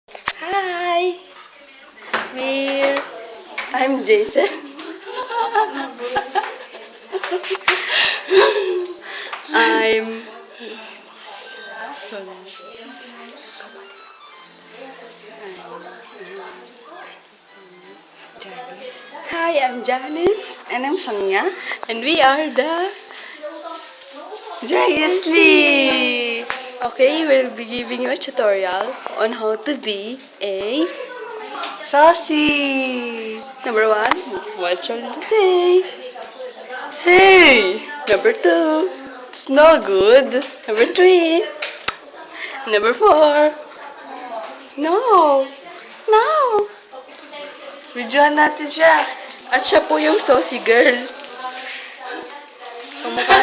Hi, we're I'm Jason. I'm Hi, I'm Janice, And I'm Sonia. and we are the Joyously! Okay, we'll be giving you a tutorial on how to be a Saucy! number one. What shall you say? Hey! Number two. It's no good. Number three. Number four. No. No. Videohan natin siya. At siya po yung saucy girl. Kamukha,